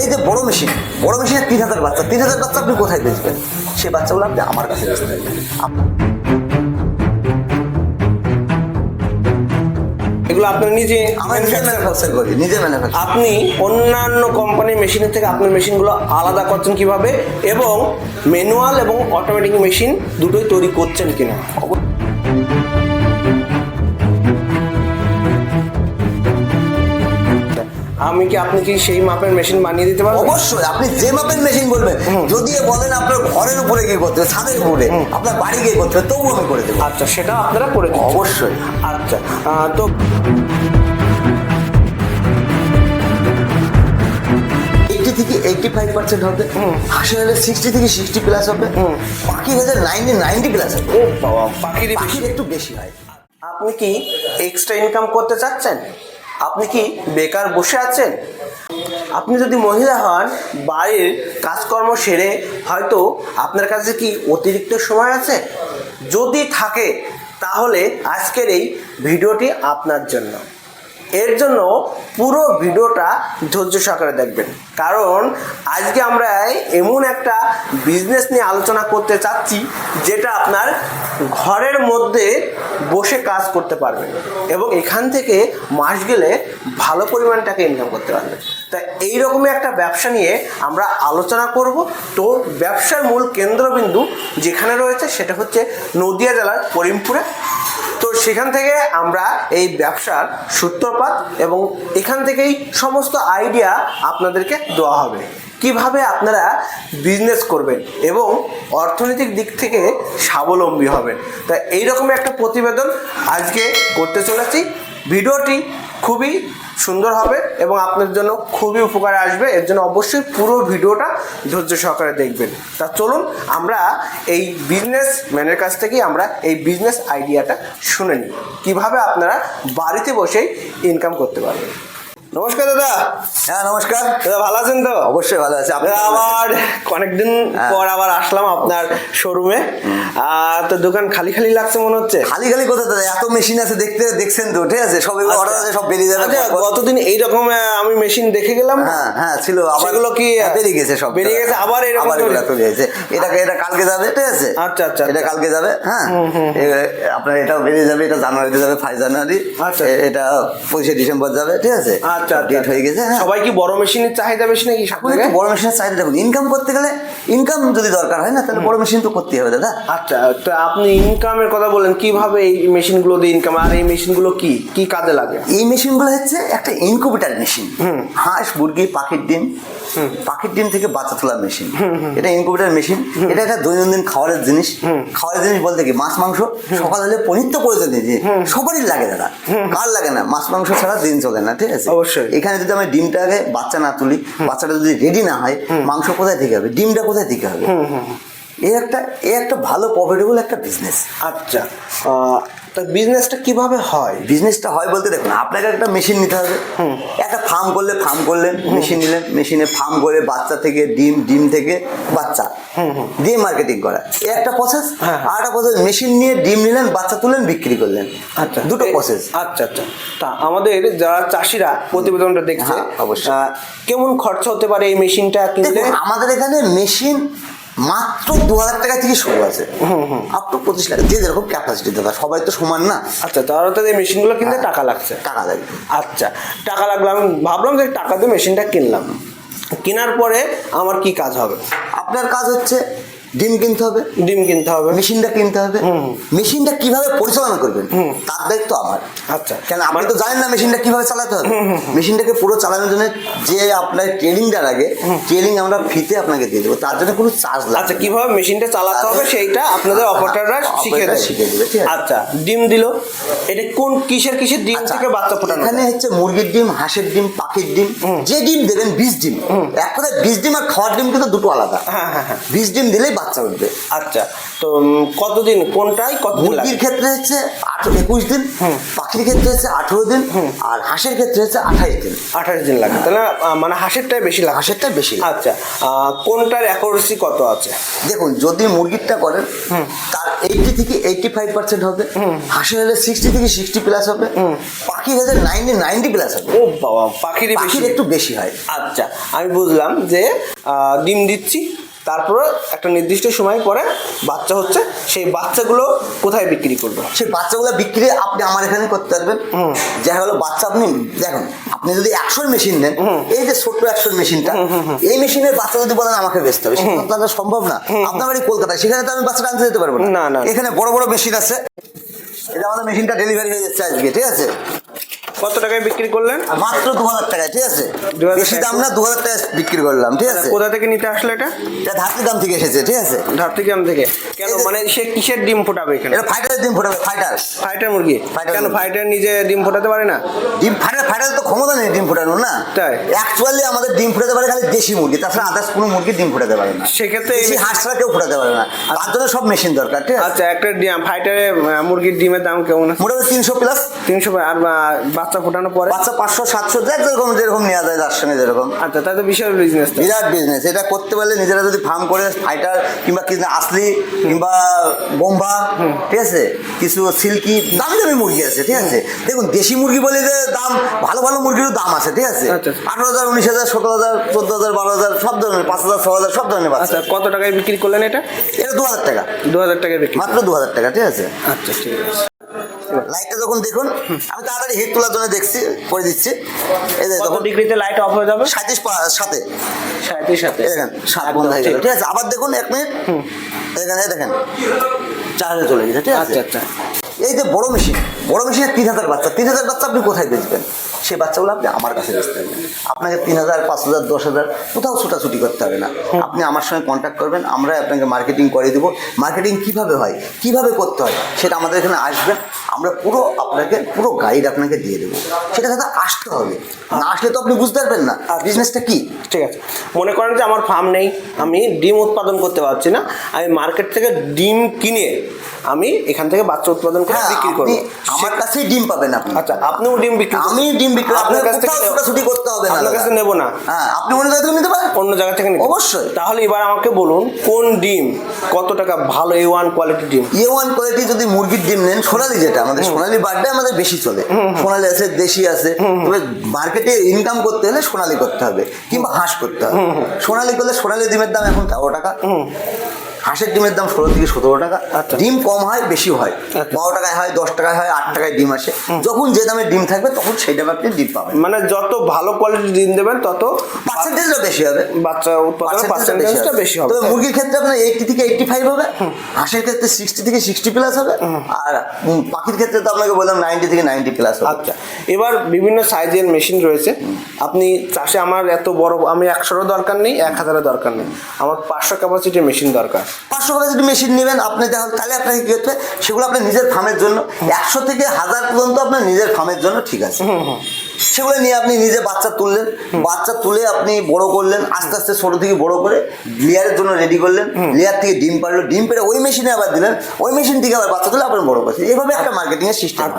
এই যে বড় মেশিনের 3,000 বাচ্চা, 3,000 বাচ্চা আপনি কোথায় বেচবেন? সেই বাচ্চাগুলো আপনি আমার কাছে বেচতে পারবেন। এগুলো আপনার নিজে আমার নিজে ম্যানুফ্যাকচার করি, নিজে ম্যানুফ্যাকচার। আপনি অন্যান্য কোম্পানির মেশিনের থেকে আপনার মেশিনগুলো আলাদা করছেন কিভাবে, এবং ম্যানুয়াল এবং অটোমেটিক মেশিন দুটোই তৈরি করছেন কিনা? আপনি কি সেই মাপের মেশিন বানিয়ে দিতে পারবেন? অবশ্যই, আপনি যে মাপের মেশিন বলবেন, যদি বলেন আপনার ঘরের উপরে গিয়ে করতে হবে, ছাদের উপরে, আপনার বাড়ি গিয়ে করতে হবে, তবুও আমি করে দেবো। আচ্ছা, সেটা আপনারা করে দিচ্ছেন? অবশ্যই। আচ্ছা, তো 80 থেকে 85% হবে, হাসি হলে 60 থেকে 60 প্লাস হবে, বাকি হলে 90 প্লাস হবে। ও বাবা, পাখির একটু বেশি হয়। আপনি কি এক্সট্রা ইনকাম করতে চাচ্ছেন? আপনি কি বেকার বসে আছেন? আপনি যদি মহিলা হন, বাড়ির কাজকর্ম সেরে হয়তো আপনার কাছে কি অতিরিক্ত সময় আছে? যদি থাকে তাহলে আজকের এই ভিডিওটি আপনার জন্য। এর জন্য পুরো ভিডিওটা ধৈর্য সহকারে দেখবেন, কারণ আজকে আমরা এমন একটা বিজনেস নিয়ে আলোচনা করতে চাচ্ছি যেটা আপনার ঘরের মধ্যে বসে কাজ করতে পারবেন এবং এখান থেকে মাস গেলে ভালো পরিমাণ টাকা ইনকাম করতে পারবেন। তাই এইরকমই একটা ব্যবসা নিয়ে আমরা আলোচনা করব। তো ব্যবসার মূল কেন্দ্রবিন্দু যেখানে রয়েছে সেটা হচ্ছে নদিয়া জেলার করিমপুরে। তো সেখান থেকে আমরা এই ব্যবসার সূত্রপাত এবং এখান থেকেই সমস্ত আইডিয়া আপনাদেরকে দেওয়া হবে, কিভাবে আপনারা বিজনেস করবেন এবং অর্থনৈতিক দিক থেকে স্বাবলম্বী হবেন। তাই এইরকম একটা প্রতিবেদন আজকে করতে চলেছি। ভিডিওটি খুবই সুন্দর হবে এবং আপনার জন্য খুবই উপকারে আসবে। এর জন্য অবশ্যই পুরো ভিডিওটা ধৈর্য সহকারে দেখবেন। তা চলুন আমরা এই বিজনেস ম্যানের কাছ থেকেই আমরা এই বিজনেস আইডিয়াটা শুনে নিই, কীভাবে আপনারা বাড়িতে বসেই ইনকাম করতে পারবেন। নমস্কার দাদা। হ্যাঁ, নমস্কার দাদা, ভালো আছেন তো? অবশ্যই ভালো আছে। আপনি? আবার অনেকদিন পর আবার আসলাম আপনার শোরুমে। তো দোকান খালি খালি লাগছে মনে হচ্ছে। খালি খালি কোথায় দাদা, এত মেশিন আছে, দেখছেন তো, ঠিক আছে, সব এগুলো অর্ডার আছে, সব বেরিয়ে যাবে। গতদিন এইরকম আমি মেশিন দেখে গেলাম। হ্যাঁ ছিল, আবার সেগুলো কি বেরিয়ে গেছে, সব বেরিয়ে গেছে, আবার এরকম তৈরি হয়েছে। এটা কালকে যাবে, ঠিক আছে। আচ্ছা, এটা কালকে যাবে। হ্যাঁ, আপনার এটাও বেরিয়ে যাবে, এটা জানুয়ারিতে যাবে, 5 জানুয়ারি। আচ্ছা, এটা 25 ডিসেম্বর যাবে, ঠিক আছে। আচ্ছা, ডেট হয়ে গেছে। সবাই কি বড় মেশিনের চাহিদা বেশি নাকি? বড় মেশিনের চাহিদা, দেখুন, ইনকাম করতে গেলে ইনকাম যদি দরকার হয় না, তাহলে বড় মেশিন তো করতেই হবে দাদা। আচ্ছা, তো আপনি ইনকামের কথা বলেন, কিভাবে এই মেশিনগুলো দিয়ে ইনকাম, আর এই মেশিনগুলো কি কি কাজে লাগে? এই মেশিনগুলো হচ্ছে একটা ইনকিউবেটর মেশিন। হাঁস, মুরগি, পাখির ডিম থেকে বাচ্চা তোলার মেশিন। এটা ইনকিউবেটর মেশিন। এটা একটা দৈনন্দিন খাবারের জিনিস। বলতে কি, মাছ মাংস সকাল হলে পনিত্য প্রয়োজনীয় জিনিস, সবারই লাগে দাদা। কার লাগে না? মাছ মাংস ছাড়া দিন চলে না, ঠিক আছে। অবশ্যই। এখানে যদি আমি ডিমটাকে বাচ্চা না তুলি, বাচ্চাটা যদি রেডি না হয়, মাংস কোথায় থেকে হবে, ডিমটা কোথায় থেকে হবে? এই একটা ভালো প্রফিটেবল একটা বিজনেস। আচ্ছা, তা বিজনেসটা কিভাবে হয়? বিজনেসটা হয় বলতে, দেখুন, আপনাকে একটা মেশিন নিতে হবে। একটা ফার্ম করলেন, মেশিন নিলেন, মেশিনে ফার্ম করে বাচ্চা থেকে ডিম থেকে বাচ্চা দিয়ে মার্কেটিং করা, এই একটা প্রসেস। আর একটা প্রসেস, মেশিন নিয়ে ডিম নিলেন, বাচ্চা তুললেন, বিক্রি করলেন। আচ্ছা, দুটো প্রসেস। আচ্ছা, তা আমাদের যারা চাষিরা প্রতিবেদনটা দেখছে, অবশ্যই, কেমন খরচা হতে পারে এই মেশিনটা কিনলে? আমাদের এখানে মেশিন মাত্র 2,000 টাকা থেকে শুরু আছে, আপ টু 25 লাখ, যে যেরকম ক্যাপাসিটি দাদা, সবাই তো সমান না। আচ্ছা, তাহলে তো এই মেশিনগুলো কিনতে টাকা লাগছে। টাকা লাগবে। আচ্ছা, টাকা লাগলো, আমি ভাবলাম যে টাকা দিয়ে মেশিনটা কিনলাম। কেনার পরে আমার কি কাজ হবে? আপনার কাজ হচ্ছে ডিম কিনতে হবে, মেশিনটা কিনতে হবে। মেশিনটা কিভাবে পরিচালনা করবেন তার দায়িত্ব আমার। আচ্ছা, কেন আপনি তো জানেন না মেশিনটা কিভাবে চালাতে হবে। মেশিনটাকে পুরো চালানোর জন্য যে আপনার ট্রেনিংটা লাগে, ট্রেনিং আমরা ফ্রিতে আপনাকে দিয়ে দেবো, তার জন্য কোনো চার্জ লাগে। আচ্ছা, কিভাবে মেশিনটা চালাতে হবে সেইটা আপনাদের অপারেটররা শিখিয়ে দেবে, ঠিক আছে। আচ্ছা, ডিম দিল, এটা কিসের ডিম থেকে বাচ্চা ফোটানো? এখানে হচ্ছে মুরগির ডিম, হাঁসের ডিম, পাখির ডিম, যে ডিম দেবেন, 20 ডিম। এক কথায় 20 ডিম আর খাওয়ার ডিম কিন্তু দুটো আলাদা। 20 ডিম দিলেই বাচ্চা উঠবে। আচ্ছা, তো কতদিন কোনটাই কতদিন লাগে? মুরগির ক্ষেত্রে হচ্ছে 21 দিন, পাখির ক্ষেত্রে হচ্ছে 18 দিন, আর হাঁসের ক্ষেত্রে হচ্ছে 28 দিন। 28 দিন লাগে, তাহলে মানে হাঁসেরটাই বেশি লাগে। হাঁসেরটা বেশি। আচ্ছা, কোনটার অ্যাকুরেসি কত আছে? দেখুন, যদি মুরগিরটা করেন তার 80 থেকে 85% হবে, হাঁসের হলে 60 থেকে 60 প্লাস হবে, পাখির হলে 90 প্লাস হবে। ও বাবা, পাখির একটু বেশি হয়। আচ্ছা, আমি বুঝলাম যে ডিম দিচ্ছি, তারপরে একটা নির্দিষ্ট সময় পরে বাচ্চা হচ্ছে, সেই বাচ্চাগুলো কোথায় বিক্রি করবো? সেই বাচ্চাগুলো বিক্রি আপনি আমার এখানে করতে পারবেন। দেখা গেলো বাচ্চা আপনি দেখুন, আপনি যদি 100 মেশিন নেন, এই যে ছোট্ট 100 মেশিনটা, এই মেশিনের বাচ্চা যদি বলেন আমাকে বেচতে হবে, সেটা আপনার সম্ভব না। আপনার বাড়ি কলকাতায়, সেখানে তো আমি বাচ্চাটা আনতে যেতে পারবো না, না। এখানে বড় বড় মেশিন আছে। এটা আমাদের মেশিনটা ডেলিভারি হয়ে যাচ্ছে আজকে, ঠিক আছে? কত টাকায় বিক্রি করলেন? মাত্র 2000 টাকায়, ঠিক আছে? 2000 বেশি দাম না, 2000 টাকায় বিক্রি করলাম, ঠিক আছে? কোথা থেকে নিতে আসলে এটা? এটা ধাত্রী দাম থেকে এসেছে, ঠিক আছে? ধাত্রীগ্রাম থেকে। কেন, মানে সে কিসের ডিম ফোটাবে এখানে? এটা ফাইটারের ডিম ফোটাবে, ফাইটার মুরগি। কেন ফাইটার নিজে ডিম ফোটাতে পারে না? ডিম ফাইটার তো ক্ষমতা নেই ডিম ফোটানোর, না? তাই? অ্যাকচুয়ালি আমাদের ডিম ফোটাতে পারে খালি দেশি মুরগি, তাছাড়া আদার্স কোনো মুরগি ডিম ফোটাতে পারে না। সেক্ষেত্রে দেশি হাঁস ছাড়া কেউ ফোটাতে পারে না, তার জন্য সব মেশিন দরকার, ঠিক আছে? আচ্ছা, একটা ফাইটারে মুরগির ডিমের দাম কেমন? মোটামুটি 300 প্লাস। 300, আর বাচ্চা ফোটানোর পরে? বাচ্চা 500 700, যেরকম নেওয়া যায়, তার সঙ্গে যেরকম। আচ্ছা, তাই তো বিশাল বিজনেস, বিরাট বিজনেস। এটা করতে পারলে নিজেরা যদি ফার্ম করে ফাইটার কিংবা কিছু আসলি কিংবা বোম্বা, ঠিক আছে, কিছু সিল্কি দামি দামি মুরগি আছে, ঠিক আছে? দেখুন, দেশি মুরগি বলে যে দাম, ভালো ভালো মুরগিরও দাম আছে, ঠিক আছে? 18,000 19,000 17,000 14,000 12,000 সব ধরনের, 5,000 6,000 সব ধরনের বাচ্চা। আচ্ছা, কত টাকায় বিক্রি করলেন এটা? এটা 2000 টাকা। 2000 টাকায় বিক্রি, মাত্র 2000 টাকা, ঠিক আছে? আচ্ছা, ঠিক আছে। লাইটটা যখন দেখুন, আমি তাড়াতাড়ি হিট তোলার জন্য দেখছি, করে দিচ্ছি। এই যে কত ডিগ্রিতে লাইট অফ হয়ে যাবে? 37 সাথে। 37 সাথে। দেখেন 7 বন্ধ হয়ে গেল, ঠিক আছে? আবার দেখুন 1 মিনিট, এখানে দেখেন 4 চলে গেছে, ঠিক আছে? আচ্ছা, আচ্ছা। এই যে বড় মেশিনে 3000 বাচ্চা, 3000 বাচ্চা আপনি কোথায় বেচবেন? সেই বাচ্চাগুলো আপনি আমার কাছে বেচতে হবে। আপনাকে 3000 5000 10,000 কোথাও ছুটাছুটি করতে হবে না। আপনি আমার সঙ্গে কন্ট্যাক্ট করবেন, আমরা আপনাকে মার্কেটিং করে দেবো। মার্কেটিং কীভাবে হয়, কীভাবে করতে হয়, সেটা আমাদের এখানে আসবেন, আমরা পুরো গাইড আপনাকে দিয়ে দেবো। সেটা সাথে আসতে হবে, না আসলে তো আপনি বুঝতে পারবেন না বিজনেসটা কী। ঠিক আছে, মনে করেন যে আমার ফার্ম নেই, আমি ডিম উৎপাদন করতে পারছি না, আমি মার্কেট থেকে ডিম কিনে আমি এখান থেকে বাচ্চা উৎপাদন করে বিক্রি করব। আমার কাছেই ডিম পাবেন আপনি। আচ্ছা, আপনিও ডিম বিক্রি? আমি ডিম বিক্রি, আপনার কাছ থেকে ছুটাছুটি করতে হবে না, আপনার কাছে নেব না। হ্যাঁ, আপনি অন্য জায়গা থেকে নিতে পারেন, অন্য জায়গা থেকে নিতে অবশ্যই। তাহলে এবার আমাকে বলুন, কোন ডিম কত টাকা ভালো A1 কোয়ালিটি ডিম? A1 কোয়ালিটি যদি মুরগির ডিম নেন, সোনালি, যেটা আমাদের সোনালি বার্ডটা আমাদের বেশি চলে, সোনালি আছে, দেশি আছে। তবে মার্কেটে ইনকাম করতে হলে সোনালি করতে হবে কিংবা হাঁস করতে হবে। সোনালি করলে সোনালি ডিমের দাম এখন 13 টাকা, হাঁসের ডিমের দাম 16 থেকে 17 টাকা। ডিম কম হয়, বেশি হয়, 12 টাকায় হয়, 10 টাকায় হয়, 8 টাকায় ডিম আসে। যখন যে দামে ডিম থাকবে তখন সেই দামে আপনি ডিম পাবেন। মানে যত ভালো কোয়ালিটির ডিম দেবেন তত পার্সেন্টেজটা বেশি হবে, বাচ্চা উৎপাদনের পার্সেন্টেজটা বেশি হবে। তবে মুরগির ক্ষেত্রে আপনার 80 থেকে 85 হবে, হাঁসের ক্ষেত্রে 60 থেকে 60 প্লাস হবে, আর পাখির ক্ষেত্রে তো আপনাকে বললাম 90 থেকে 90 প্লাস হবে। আচ্ছা, এবার বিভিন্ন সাইজের মেশিন রয়েছে। আপনি চাষে, আমার এত বড়, আমি 100-এরও দরকার নেই, 1000-এর দরকার নেই, আমার 500 ক্যাপাসিটির মেশিন দরকার। 500 ক্যাপাসিটি মেশিন নেবেন আপনি, তাহলে আপনাকে কী হচ্ছে, সেগুলো আপনার নিজের ফার্মের জন্য 100 থেকে 1000 পর্যন্ত আপনার নিজের ফার্মের জন্য ঠিক আছে। সেগুলো নিয়ে আপনি নিজে বাচ্চা তুললেন, বাচ্চা তুলে আপনি বড় করলেন, আস্তে আস্তে ছোটো থেকে বড় করে লেয়ারের জন্য রেডি করলেন, লেয়ার থেকে ডিম পারলো, ডিম পেরে ওই মেশিনে আবার দিলেন, ওই মেশিন থেকে আবার বাচ্চা তুলে আবার বড় করছেন। এইভাবে একটা মার্কেটিংয়ের সিস্টেম।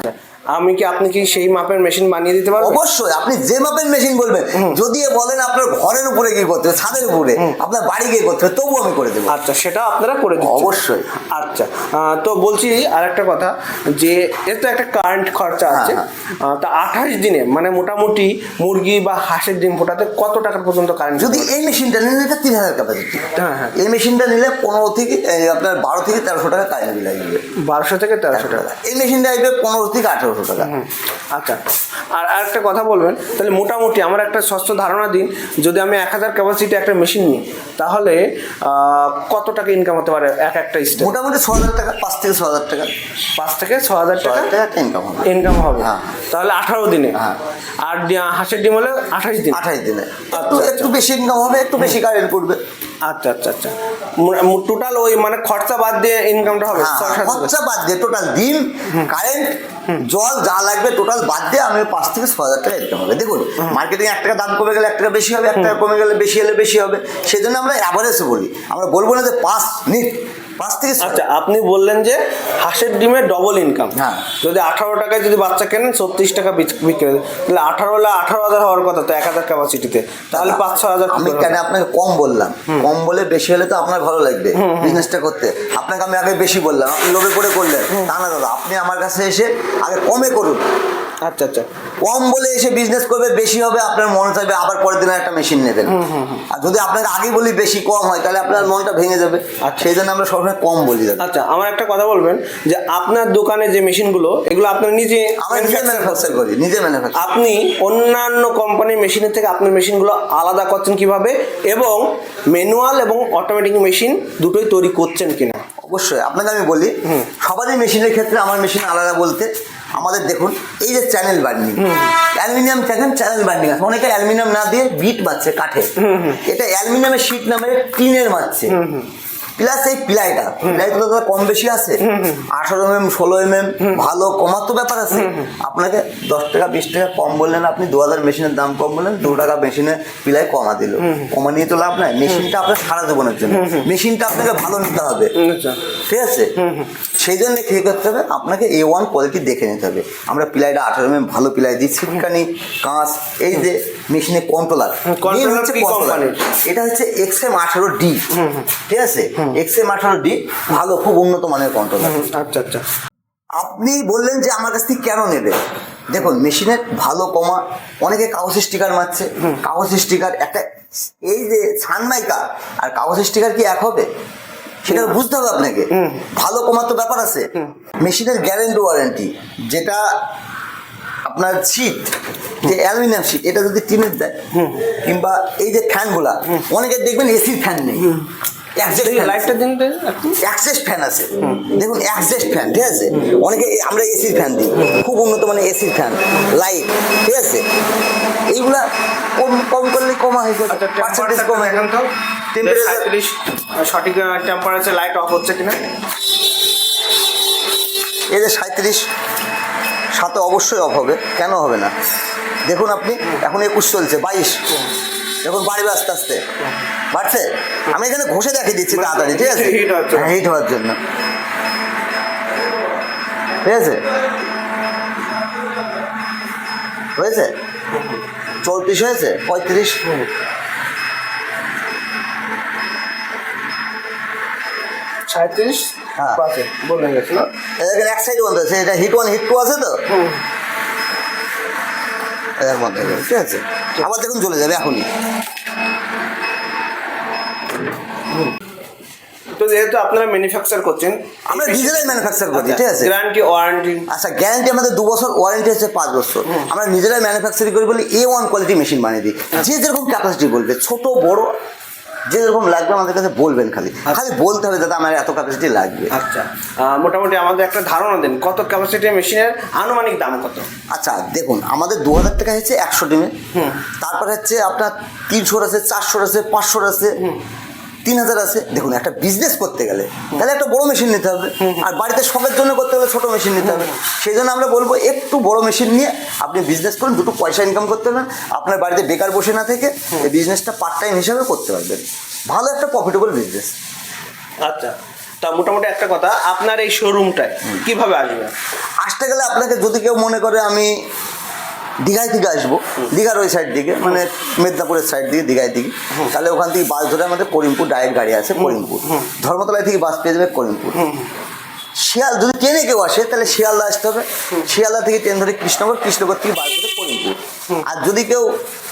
আপনি কি সেই মাপের মেশিন বানিয়ে দিতে পারবেন? অবশ্যই, আপনি যে মাপের মেশিন বলবেন, যদি বলেন আপনার ঘরের উপরে গিয়ে করতে হবে, ছাদের উপরে, আপনার বাড়ি গিয়ে করতে হবে, তবু আমি করে দেবো। আচ্ছা, সেটা আপনারা করে দিচ্ছেন? অবশ্যই। আচ্ছা, তো বলছি আরেকটা কথা, যে এর তো একটা কারেন্ট খরচা আছে, তা 28 দিনে মানে মোটামুটি মুরগি বা হাঁসের ডিম ফোটাতে কত টাকা পর্যন্ত কারেন্ট? যদি এই মেশিনটা নিলে, এটা 3000 ক্যাপাসিটি। হ্যাঁ, এই মেশিনটা নিলে 15 থেকে আপনার 12 থেকে 1300 টাকা কারেন্ট বিল আসবে। 1200 থেকে 1300 টাকা। এই মেশিনটা আসবে 15 থেকে 1800 টাকা। আচ্ছা, আর আরেকটা কথা বলবেন, তাহলে মোটামুটি আমার একটা স্বচ্ছ ধারণা দিন, যদি আমি 1000 ক্যাপাসিটি একটা মেশিন নিই, তাহলে কত টাকা ইনকাম হতে পারে একটা স্টেপ? মোটামুটি 6000 টাকা, 5 থেকে 6000 টাকা, 5 থেকে 6000 টাকা ইনকাম হবে। তাহলে 18 দিনে। আর হাঁসের ডিম হলে 28 দিন। 28 দিনে একটু বেশি ইনকাম হবে, একটু বেশি কারেন্ট পড়বে। আচ্ছা আচ্ছা আচ্ছা, টোটাল ওই মানে খরচা বাদ দিয়ে ইনকামটা হবে? খরচা বাদ দিয়ে টোটাল ডিম, কারেন্ট, জল যা লাগবে টোটাল বাদ দিয়ে আমি 5 থেকে 6,000 টাকা ইনকাম হবে। দেখুন মার্কেটিং 1 টাকা দাম কমে গেলে 1 টাকা বেশি হবে, 1 টাকা কমে গেলে বেশি হলে বেশি হবে, সেই জন্য আমরা অ্যাভারেজে বলি, আমরা বলবো না যে 5 নিট 5 থেকে 6। আচ্ছা, আপনি বললেন যে হাঁসের ডিমের ডবল ইনকাম। হ্যাঁ। যদি 18 টাকায় যদি বাচ্চা কেনেন 36 টাকা বিক্রি হবে, তাহলে 18 হলে 18,000 হওয়ার কথা তো 1,000 ক্যাপাসিটিতে, তাহলে 5-6,000। আমি কেন আপনাকে কম বললাম? কম বলে বেশি হলে তো আপনার ভালো লাগবে বিজনেসটা করতে। আপনাকে আমি আগে বেশি বললাম, আপনি লোভে পড়ে করলেন, তা না দাদা, আপনি আমার কাছে এসে আগে কমে করুন। আচ্ছা আচ্ছা, কম বলে এসে বিজনেস করবে, বেশি হবে, আপনার মনে চাইবে আবার পরের দিন একটা মেশিন নেবেন। আর যদি আপনাকে আগে বলি বেশি কম হয়, তাহলে আপনার মনটা ভেঙে যাবে। আচ্ছা। সেই জন্য আমরা সবসময় কম বলি দাদা। আচ্ছা, আমার একটা কথা বলবেন যে আপনার দোকানে যে মেশিনগুলো, এগুলো আপনার নিজে আমরা নিজে ম্যানুফ্যাকচার করি, নিজে ম্যানুফ্যাকচার। আপনি অন্যান্য কোম্পানির মেশিনের থেকে আপনার মেশিনগুলো আলাদা করছেন কিভাবে, এবং ম্যানুয়াল এবং অটোমেটিক মেশিন দুটোই তৈরি করছেন কিনা? অবশ্যই আপনাকে আমি বলি, সবারই মেশিনের ক্ষেত্রে আমার মেশিন আলাদা বলতে, আমাদের দেখুন এই যে চ্যানেল বার্নিং, অ্যালুমিনিয়াম দেখেন চ্যানেল বার্নিং আছে, অনেকে অ্যালুমিনিয়াম না দিয়ে বিট মারছে কাঠে, এটা অ্যালুমিনিয়ামের শীট নামে টিনের মারছে। প্লাস এই প্লাইটা তো কম বেশি আছে, 18 mm 16 mm, ভালো কমার তো ব্যাপার আছে। আপনাকে 10 টাকা 20 টাকা কম বললেন, আপনি 2000 মেশিনের দাম কম বললেন, 2 টাকা মেশিনে প্লাই কমা দিল, কমা নিয়ে তো লাভ নাই। মেশিনটা আপনার সারা জীবনের জন্য, মেশিনটা আপনাকে ভালো নিতে হবে, ঠিক আছে? সেই জন্য কী করতে হবে, আপনাকে A1 কোয়ালিটি দেখে নিতে হবে। আমরা প্লাইটা 18 mm ভালো প্লাই দিই, ছিটকানি কাঁচ, এই যে মেশিনের কন্ট্রোলার, এটা হচ্ছে XM18D, ঠিক আছে? XM18D ভালো, খুব উন্নত মানের কন্ট্রোলার। আচ্ছা আচ্ছা, আপনি বললেন যে আমার কাছ থেকে কেন নেবে, দেখুন মেশিনের ভালো কমা, অনেকে কাগজ স্টিকার মারছে, কাগজ স্টিকার একটা, এই যে সানমাইকা আর কাগজ স্টিকার কি এক হবে? সেটা বুঝতে হবে আপনাকে, ভালো কমার তো ব্যাপার আছে। মেশিনের গ্যারেন্টি ওয়ারেন্টি, যেটা আপনার শীট, যে অ্যালুমিনিয়াম শীট, এটা যদি টিনের দেয়, কিংবা এই যে ফ্যানগুলা, অনেকে দেখবেন এসির ফ্যান নেই, অ্যাক্সেস ফ্যান আছে, দেখুন অ্যাক্সেস ফ্যান, ঠিক আছে? অনেকে আমরা এসির ফ্যান দিই, খুব উন্নত মানে এসির ফ্যান, লাইট, ঠিক আছে? এইগুলা কম কম করলে কমা হয়ে যাবে, পার্সেন্টেজ কমে। সঠিক টেম্পারেচার লাইট অফ হচ্ছে কিনা? এই যে 37 সাথে অবশ্যই অফ হবে, কেন হবে না? দেখুন আপনি এখন 21 চলছে, 22, দেখুন বাড়বে আস্তে আস্তে, বাড়ছে। আমি এখানে ঘষে দেখিয়ে দিচ্ছি তাড়াতাড়ি, ঠিক আছে? হিট হওয়ার জন্য, ঠিক আছে? হয়েছে 34 হয়েছে, 35, 37 আছে বললেন, এখানে এক সাইড বন্ধ আছে, এটা হিট 1 হিট 2 আছে তো, এর মধ্যে, ঠিক আছে? আবার দেখুন চলে যাবে এখনই। তো যেহেতু আপনারা ম্যানুফ্যাকচার করছেন, আমরা নিজেরাই ম্যানুফ্যাকচার করি, ঠিক আছে? Guarantee warranty? আচ্ছা, গ্যারান্টি আমাদের 2 বছর, ওয়ারেন্টি হচ্ছে 5 বছর। আমরা নিজেরাই ম্যানুফ্যাকচারিং করি বলে A1 কোয়ালিটি মেশিন বানিয়ে দিই। যে যেরকম ক্যাপাসিটি বলবে, ছোট বড় যে যেরকম লাগবে আমাদের কাছে বলবেন, খালি বলতে হবে দাদা আমার এত ক্যাপাসিটি লাগবে। আচ্ছা, মোটামুটি আমাদের একটা ধারণা দেন, কত ক্যাপাসিটি মেশিনের আনুমানিক দাম কত? আচ্ছা দেখুন, আমাদের 2000 টাকা হচ্ছে 100 ডিমে, তারপর হচ্ছে আপনার 300 আছে, 400 আছে, 500 আছে, 3000 আছে। দেখুন একটা বিজনেস করতে গেলে তাহলে একটা বড় মেশিন নিতে হবে, আর বাড়িতে শখের জন্য করতে গেলে ছোট মেশিন নিতে হবে। সেই জন্য আমরা বলবো একটু বড় মেশিন নিয়ে আপনি বিজনেস করুন, দুটো পয়সা ইনকাম করতে পারবেন, আপনার বাড়িতে বেকার বসে না থেকে এই বিজনেসটা পার্ট টাইম হিসাবে করতে পারবেন, ভালো একটা প্রফিটেবল বিজনেস। আচ্ছা, তা মোটামুটি একটা কথা, আপনার এই শোরুমটায় কিভাবে আসবে? আসতে গেলে আপনাকে যদি কেউ মনে করে আমি দীঘায় থেকে আসবো, দীঘার ওই সাইড দিকে, মানে মেদিনীপুরের সাইড দিকে, দীঘায় দিকে, তাহলে ওখান থেকে বাস ধরে আমাদের করিমপুর ডাইরেক্ট গাড়ি আছে, করিমপুর ধর্মতলায় থেকে বাস পেয়ে যাবে করিমপুর। যদি ট্রেনে কেউ আসে তাহলে শিয়ালদা আসতে হবে, শিয়ালদা থেকে ট্রেন ধরে কৃষ্ণনগর, কৃষ্ণনগর থেকে বাস ধরে করিমপুর। আর যদি কেউ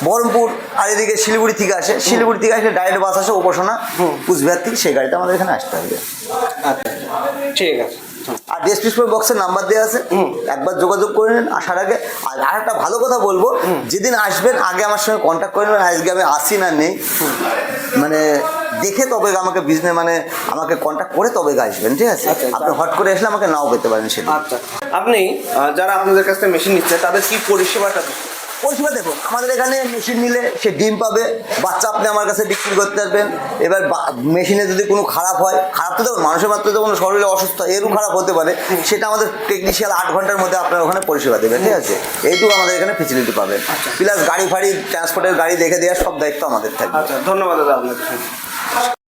বহরমপুর আর এদিকে শিলিগুড়ি থেকে আসে, শিলিগুড়ি থেকে আসলে ডাইরেক্ট বাস আসে উপাসনা কুচবিহার থেকে, সেই গাড়িতে আমাদের এখানে আসতে হবে। আচ্ছা, ঠিক আছে। আর ডিসক্রিপশন বক্সের নাম্বার দেওয়া আছে, একবার যোগাযোগ করে নিন আসার আগে। আর একটা ভালো কথা বলবো, যেদিন আসবেন আগে আমার সঙ্গে কন্ট্যাক্ট করে নেবেন, আজকে আমি আসি না নেই, মানে দেখে তবে আমাকে বিজনেস, মানে আমাকে কন্ট্যাক্ট করে তবে আসবেন, ঠিক আছে? আপনি হট করে আসলে আমাকে নাও পেতে পারেন সেটা। আচ্ছা, আপনি যারা আপনাদের কাছ থেকে মেশিন নিচ্ছে তাদের কি পরিষেবাটা পরিষেবা দেখুন, আমাদের এখানে মেশিন নিলে সে ডিম পাবে, বাচ্চা আপনি আমার কাছে বিক্রি করতে পারবেন। এবার মেশিনে যদি কোনো খারাপ হয়, খারাপ তো দেখুন মানুষের মাত্র তো কোনো শরীরে অসুস্থ এরও খারাপ হতে পারে, সেটা আমাদের টেকনিশিয়াল 8 ঘন্টার মধ্যে আপনার ওখানে পরিষেবা দেবে, ঠিক আছে? এইটুকু আমাদের এখানে ফেসিলিটি পাবেন। প্লাস গাড়ি ফাড়ি ট্রান্সপোর্টের গাড়ি দেখে দেওয়ার সব দায়িত্ব আমাদের থাকবে। আচ্ছা, ধন্যবাদ দাদা আপনাকে।